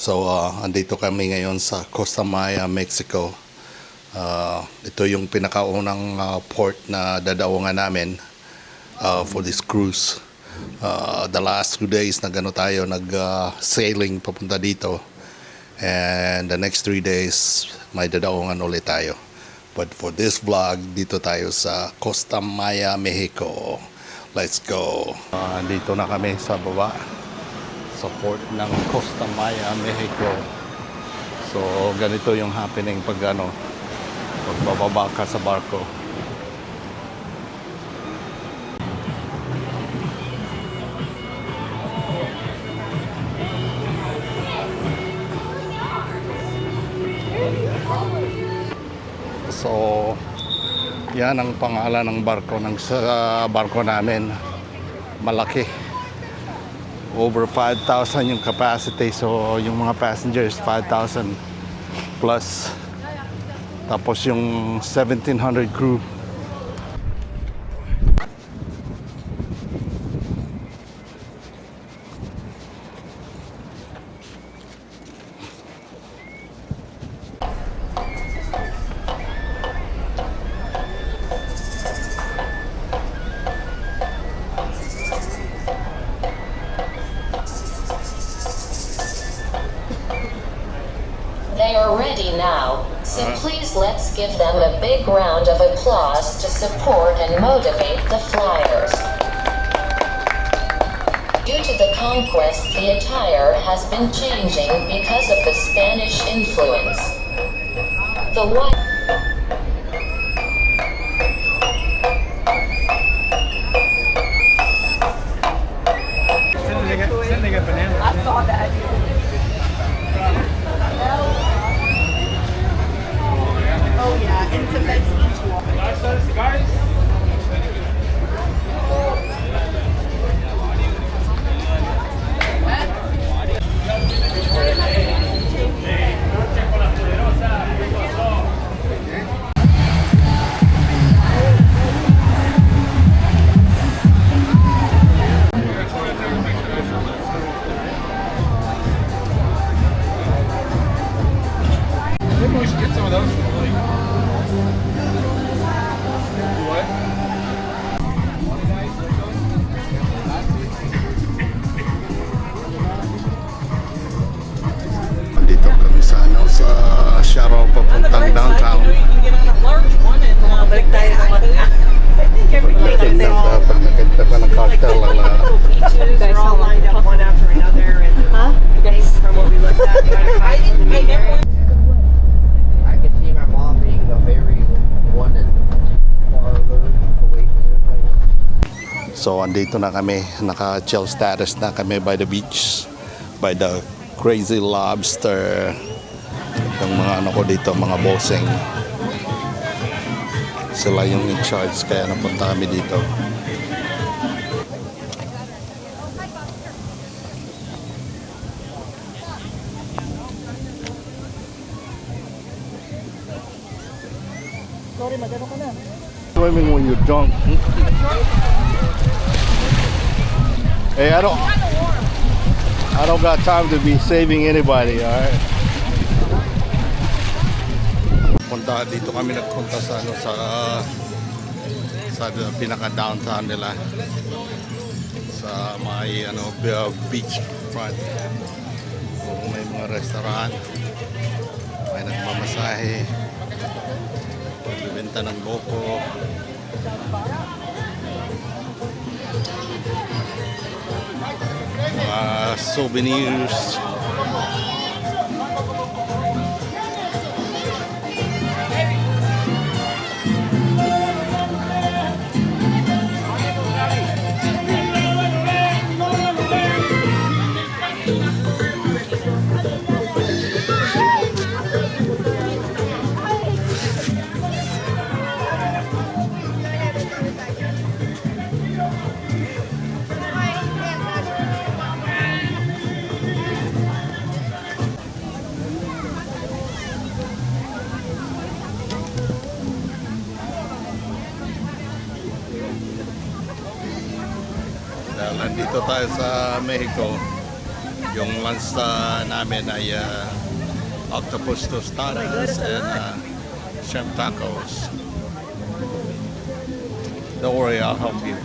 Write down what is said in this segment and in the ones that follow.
Andito kami ngayon sa Costa Maya, Mexico. Ito yung pinakaunang port na dadaungan namin for this cruise. The last 2 days tayo nag-sailing papunta dito. And the next 3 days may dadaungan ulit tayo. But for this vlog, dito tayo sa Costa Maya, Mexico. Let's go! Dito na kami sa baba. Sa port ng Costa Maya, Mexico. So, ganito yung happening pag pagbababa ka sa barko. So, yan ang pangalan ng barko barko namin. Malaki. Over 5,000 yung capacity. So, yung mga passengers 5,000 plus. Tapos yung 1,700 crew. They are ready now, so please let's give them a big round of applause to support and motivate the flyers. Due to the conquest, the attire has been changing because of the Spanish influence. The white I saw that. Oh yeah, and it's a nice each one. Guys. Maybe we should get some of those. What? Dito kami sa Sharo papuntang downtown. Balik tayo naman. I think everything is all Pag nakita pa ng cartel, beaches are all lined up one after another, and from what we looked at, I didn't make it. I could see my mom being the very one that farther away from everybody. So andito na kami, naka-chill status na kami by the beach, by the Crazy Lobster. Yung mga ko dito, mga bossing. Sila yung in charge, kaya napunta kami dito. Swimming when you're drunk. Hey, I don't got time to be saving anybody, alright? Dito kami nagpunta sa pinaka downtown nila. Sa may beach front. So, may mga restaurant, may nagmamasahe, nagbibenta ng boko. Mga souvenirs. Nandito tayo sa Mexico. Yung lunch namin ay octopus tostadas and shrimp tacos. Don't worry, I'll help you.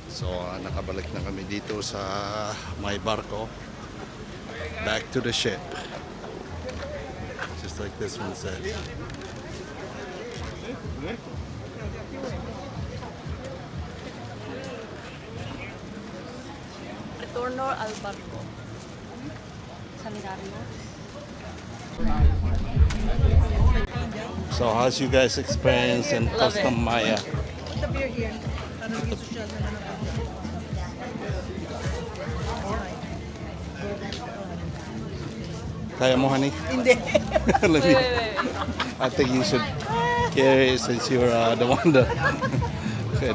So, nakabalik na kami dito sa may barko. Back to the ship. Just like this one said. Retorno al barco. Sanitario. So, how's you guys' experience in Costa Maya? The beer here. Para maging social na naman ako. Kaya mo, honey? Hindi. Let me- I think you should carry it since you're the one that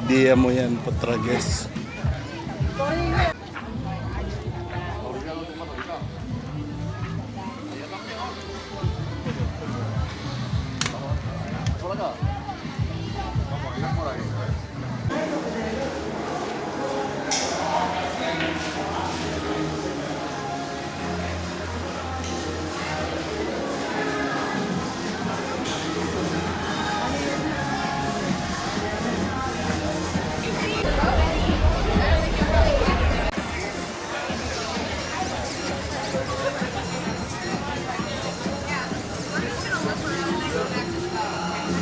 DM mo yan, Patrages.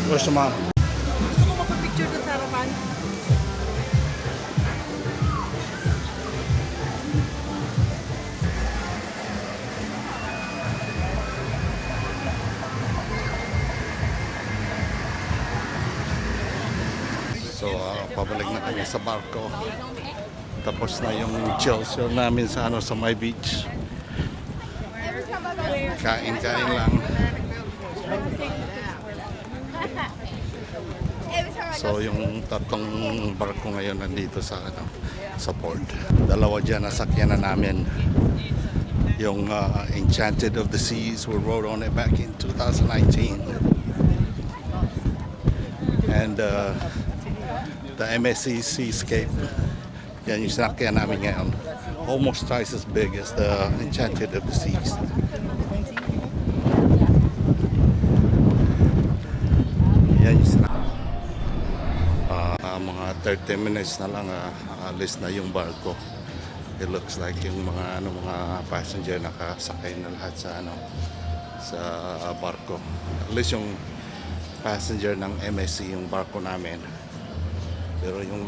Where's the mom? Gusto ko magpa-picture doon sa harapan. So, pabalik na kami sa barko. Tapos na yung chill namin sa sa my beach. Kain-kain lang. So, yung tatlong barko ngayon nandito sa sa port. Dalawa dyan nasakyan na namin. Yung Enchanted of the Seas, we rode on it back in 2019. And the MSC Seascape. Yan yung sinakyan namin ngayon. Almost twice as big as the Enchanted of the Seas. Yan yung sinakyan. Mga 30 minutes na lang alis na yung barko. It looks like yung mga mga passenger nakasakay na lahat sa sa barko. At least yung passenger ng MSC yung barko namin. Pero yung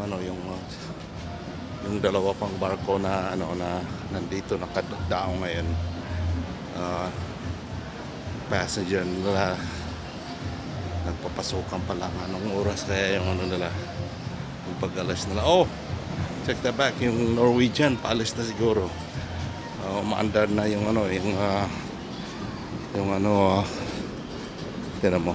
yung dalawa pang barko na na nandito nakadaong ngayon, passenger nila nagpapasukan pa lang anong oras kaya yung nila yung pag-alis nila. Oh, check that back, yung Norwegian paalis na siguro. Umaandar na yung tingnan mo.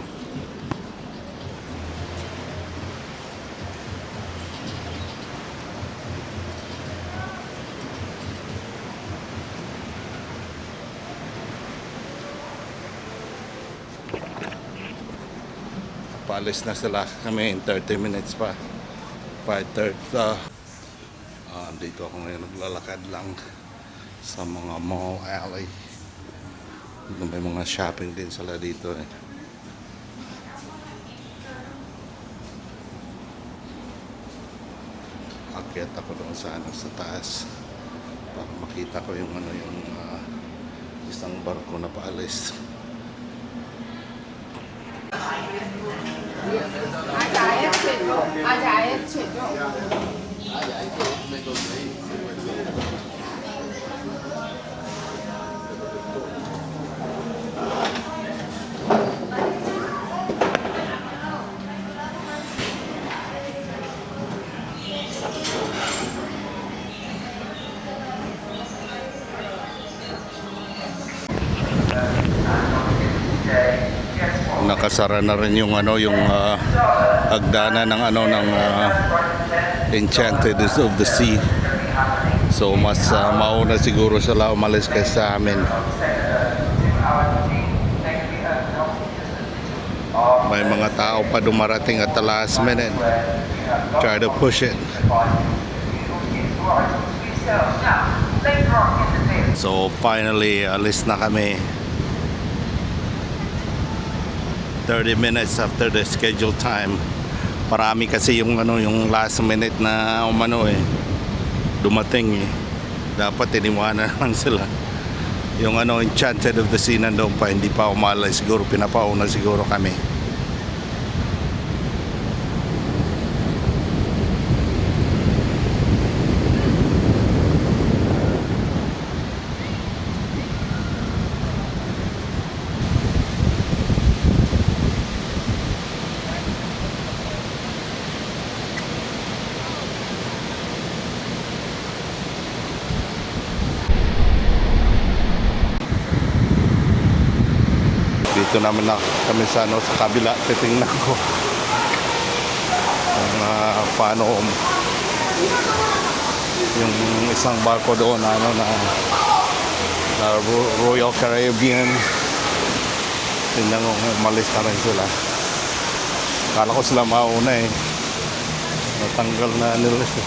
Paalis na sila kami in 30 minutes pa. 5:30. Dito ako ngayon naglalakad lang sa mga mall alley. May mga shopping din sila dito eh. Akyat ako doon sa sa taas para makita ko yung isang barko na paalis. Nakasara na rin yung yung hagdanan ng ng Enchanted of the Sea. So mas mauna siguro sila umalis kaysa sa amin. May mga tao pa dumarating at the last minute. Try to push it. So finally, alis na kami. 30 minutes after the scheduled time. Parami kasi yung yung last minute na dumating eh. Dapat iniwanan lang sila. Yung Enchanted of the Sea nandoon pa, hindi pa umalis siguro, pinapauna siguro kami. Dito naman na kami sa sa kabila. Titingnan ko paano yung isang barko doon na Royal Caribbean. Tingnan ko, umalis na rin sila. Kala ko sila mauna eh. Natanggal na nila siya.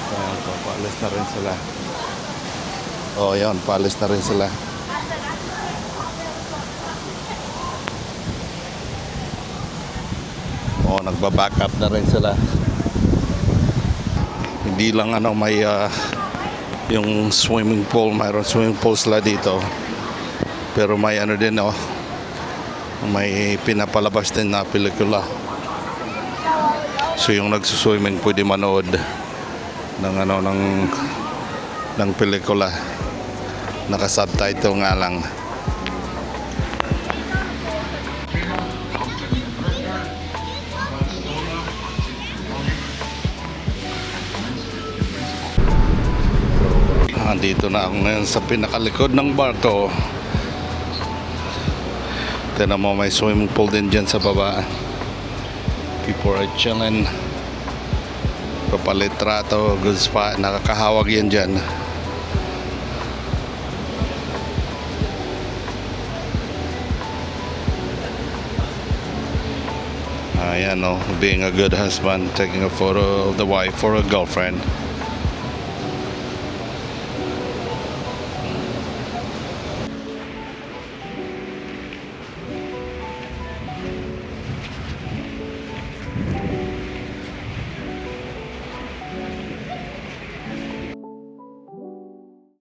Ayan po, paalis na rin sila. Oh, yun, paalis na rin sila. Oh, nagba-back up na rin sila. Hindi lang may yung swimming pool, mayroon swimming pool sila dito. Pero may din may pinapalabas din na pelikula. So yung nagsuswimming pwede manood ng ng pelikula. Naka-subtitle nga lang. Andito na ako ngayon sa pinakalikod ng barko. Tignan mo, may swimming pool din dyan sa baba. People are chilling. Papalitrato, good spot. Nakakahawag yan dyan. Ayan being a good husband, taking a photo of the wife or a girlfriend.